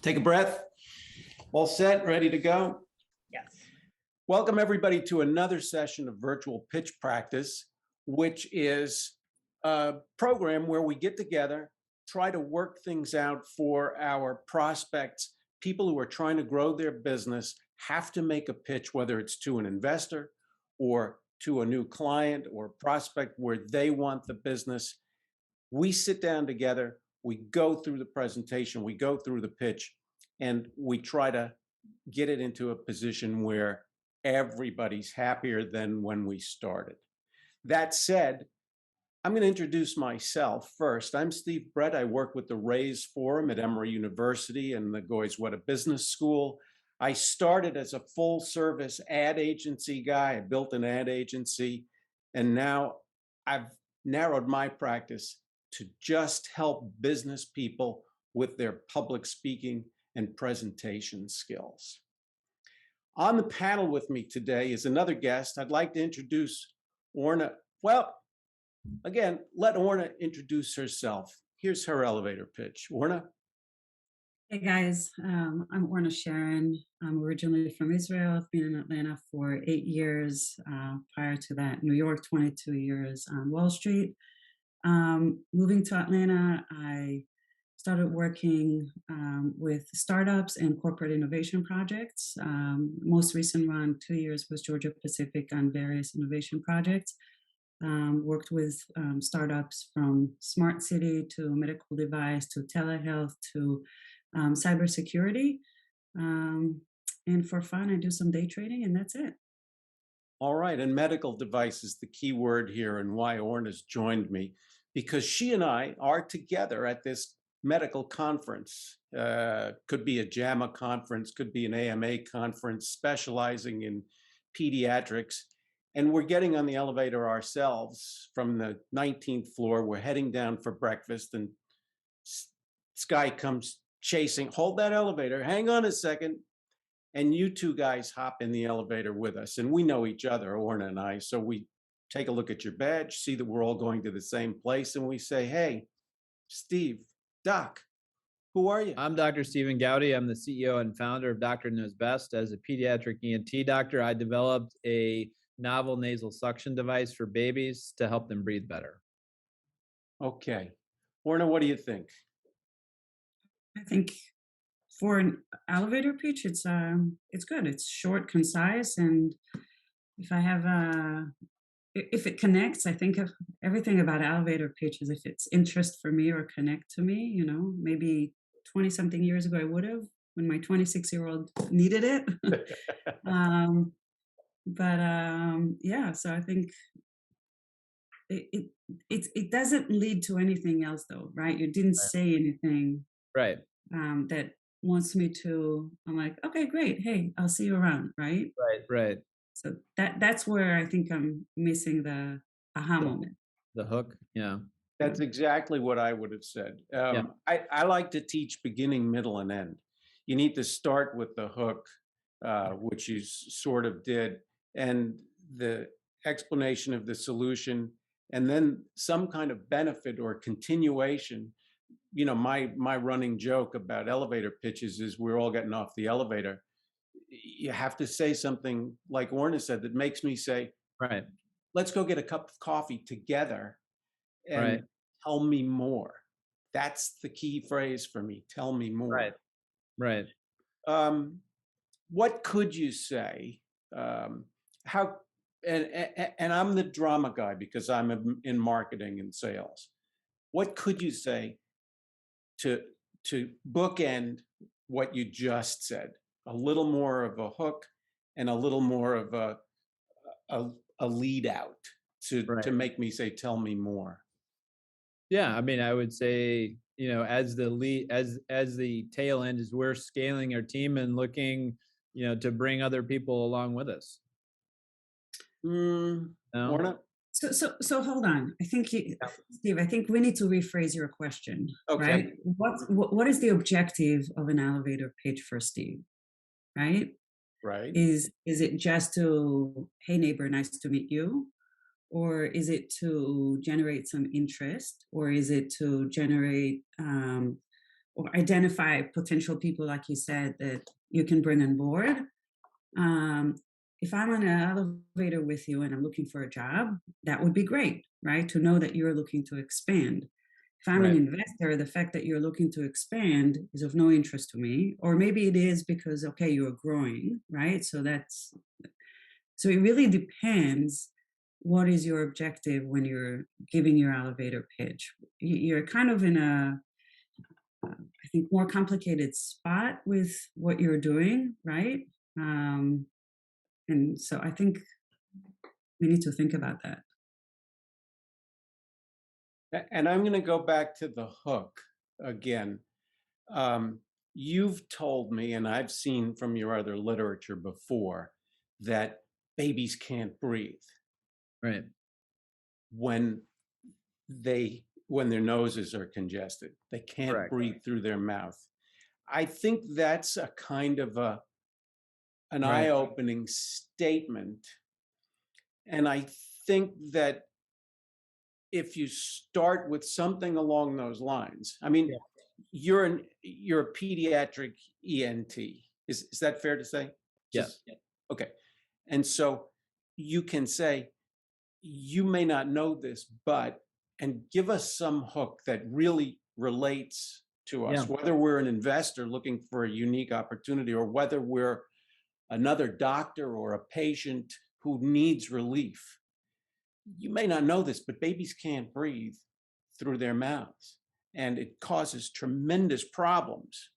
Take a breath. All set, ready to go? Yes. Welcome everybody to another session of virtual pitch practice, which is a program where we get together, try to work things out for our prospects. People who are trying to grow their business have to make a pitch, whether it's to an investor or to a new client or prospect where they want the business. We sit down together, we go through the presentation, we go through the pitch, and we try to get it into a position where everybody's happier than when we started. That said, I'm going to introduce myself first. I'm Steve Brett. I work with the Raise Forum at Emory University and the Nozebot Business School. I started as a full-service ad agency guy. I built an ad agency, and now I've narrowed my practice to just help business people with their public speaking and presentation skills. On the panel with me today is another guest. I'd like to introduce Orna. Well, again, let Orna introduce herself. Here's her elevator pitch. Orna? Hey guys, I'm Orna Sharon. I'm originally from Israel. I've been in Atlanta for 8 years. Prior to that, New York, 22 years on Wall Street. Moving to Atlanta, I started working with startups and corporate innovation projects. Most recent run, 2 years, was Georgia Pacific on various innovation projects. Worked with startups from smart city to medical device to telehealth to cybersecurity. And for fun, I do some day trading, and that's it. All right, and medical device is the key word here and why Orna's joined me, because she and I are together at this medical conference. Could be a JAMA conference, could be an AMA conference specializing in pediatrics. And we're getting on the elevator ourselves from the 19th floor. We're heading down for breakfast, and this guy comes chasing, hold that elevator, hang on a second. And you two guys hop in the elevator with us. And we know each other, Orna and I. So we take a look at your badge, see that we're all going to the same place. And we say, hey, Steve, Doc, who are you? I'm Dr. Stephen Goudy. I'm the CEO and founder of Dr. Nozebot. As a pediatric ENT doctor, I developed a novel nasal suction device for babies to help them breathe better. Okay. Orna, what do you think? I think for an elevator pitch, it's good. It's short, concise, and if I have if it connects, I think of everything about elevator pitches. If it's interest for me or connect to me, you know, maybe 20-something years ago I would have when my 26-year-old needed it. Yeah, so I think it doesn't lead to anything else though, right? You didn't say anything Right. that wants me to, I'm like, okay, great. Hey, I'll see you around, right? Right. So that's where I think I'm missing the aha moment. The hook. Yeah. That's exactly what I would have said. I like to teach beginning, middle, and end. You need to start with the hook, which you sort of did, and the explanation of the solution, and then some kind of benefit or continuation. You know, my running joke about elevator pitches is we're all getting off the elevator. You have to say something like Orna said that makes me say, right, let's go get a cup of coffee together and tell me more. That's the key phrase for me. Tell me more. Right. What could you say? How? And I'm the drama guy because I'm in marketing and sales. What could you say to bookend what you just said? A little more of a hook and a little more of a lead out to make me say, tell me more. Yeah, I mean, I would say, you know, as the lead, as the tail end is we're scaling our team and looking, you know, to bring other people along with us. No? So hold on. I think Steve, I think we need to rephrase your question. Okay. Right? What is the objective of an elevator pitch for Steve? Right? Right. Is it just to, hey neighbor, nice to meet you? Or is it to generate some interest? Or is it to generate or identify potential people, like you said, that you can bring on board. Um, if I'm on an elevator with you and I'm looking for a job, that would be great, right? To know that you're looking to expand. If I'm an Right. investor, the fact that you're looking to expand is of no interest to me. Or maybe it is because, okay, you're growing, right? So it really depends what is your objective when you're giving your elevator pitch. You're kind of in a, I think, more complicated spot with what you're doing, right? Um, and so I think we need to think about that. And I'm going to go back to the hook again. Um, you've told me, and I've seen from your other literature before, that babies can't breathe Right. when when their noses are congested. They can't Correct. breathe through their mouth. I think that's a kind of an Right. eye-opening statement. And I think that if you start with something along those lines, I mean, Yeah. you're a pediatric ENT. Is that fair to say? Yes. Okay. And so you can say, you may not know this, but, and give us some hook that really relates to us, Yeah. whether we're an investor looking for a unique opportunity or whether we're another doctor or a patient who needs relief. You may not know this, but babies can't breathe through their mouths, and it causes tremendous problems,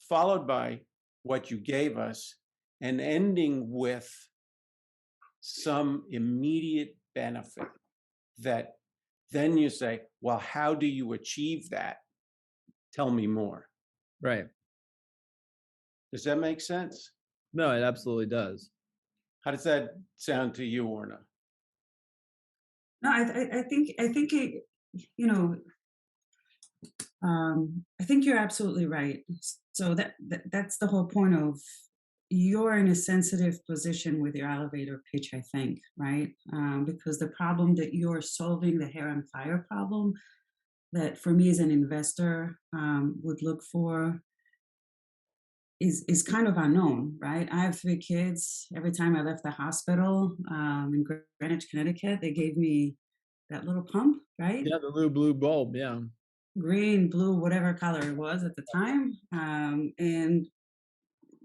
followed by what you gave us and ending with some immediate benefit that then you say, well, how do you achieve that? Tell me more. Right. Does that make sense? No, it absolutely does. How does that sound to you, Orna? No, I think it, you know, I think you're absolutely right. So that's the whole point of, you're in a sensitive position with your elevator pitch, I think, right? Because the problem that you're solving, the hair on fire problem, that for me as an investor would look for, is kind of unknown, right? I have 3 kids. Every time I left the hospital in Greenwich, Connecticut, they gave me that little pump, right? Yeah, the little blue bulb. Yeah. Green, blue, whatever color it was at the time. And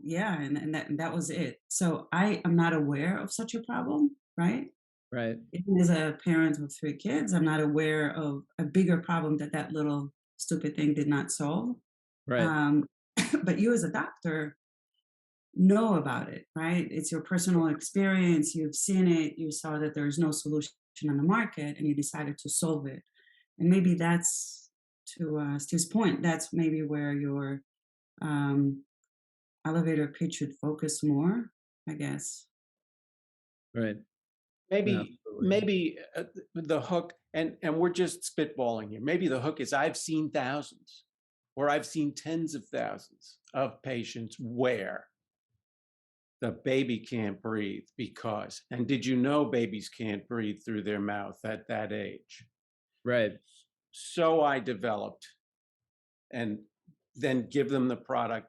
yeah, and that was it. So I am not aware of such a problem, right? Right. Even as a parent with 3 kids, I'm not aware of a bigger problem that that little stupid thing did not solve. Right. Um, but you as a doctor know about it, right? It's your personal experience. You've seen it. You saw that there's no solution on the market, and you decided to solve it. And maybe that's, to Steve's point, that's maybe where your um, elevator pitch should focus more, I guess. Right. No, Maybe, absolutely. maybe the hook, and we're just spitballing here. Maybe the hook is, I've seen thousands, or I've seen tens of thousands of patients where the baby can't breathe because, and did you know babies can't breathe through their mouth at that age? Right. So I developed, and then give them the product,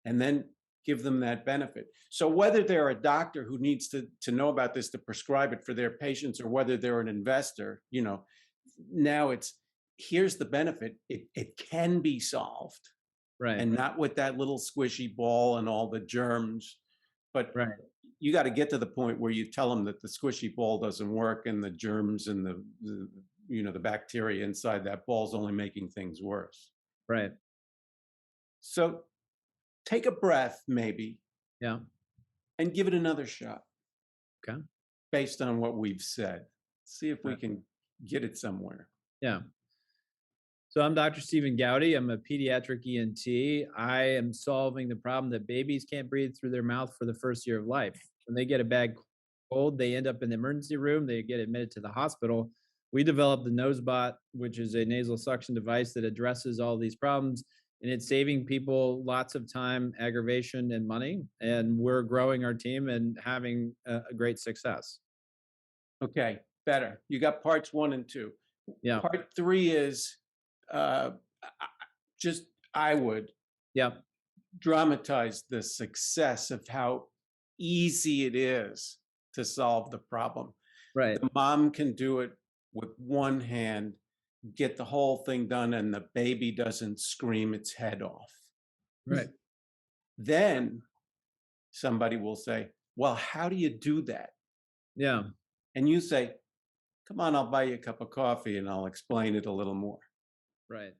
and then give them that benefit. So whether they're a doctor who needs to know about this to prescribe it for their patients, or whether they're an investor, now it's, here's the benefit. It can be solved, Right. and not with that little squishy ball and all the germs, but Right. you got to get to the point where you tell them that the squishy ball doesn't work, and the germs and the bacteria inside that ball is only making things worse. Right. So take a breath, maybe, Yeah. and give it another shot Okay. based on what we've said. See if we Right. can get it somewhere. Yeah. So I'm Dr. Stephen Goudy. I'm a pediatric ENT. I am solving the problem that babies can't breathe through their mouth for the first year of life. When they get a bad cold, they end up in the emergency room. They get admitted to the hospital. We developed the Nozebot, which is a nasal suction device that addresses all these problems, and it's saving people lots of time, aggravation, and money. And we're growing our team and having a great success. Okay, better. You got parts 1 and 2. Yeah. Part 3 is uh, just I would Yeah. dramatize the success of how easy it is to solve the problem. Right. The mom can do it with one hand, get the whole thing done, and the baby doesn't scream its head off. Right. Then somebody will say, well, how do you do that? Yeah. And you say, come on, I'll buy you a cup of coffee and I'll explain it a little more. Right.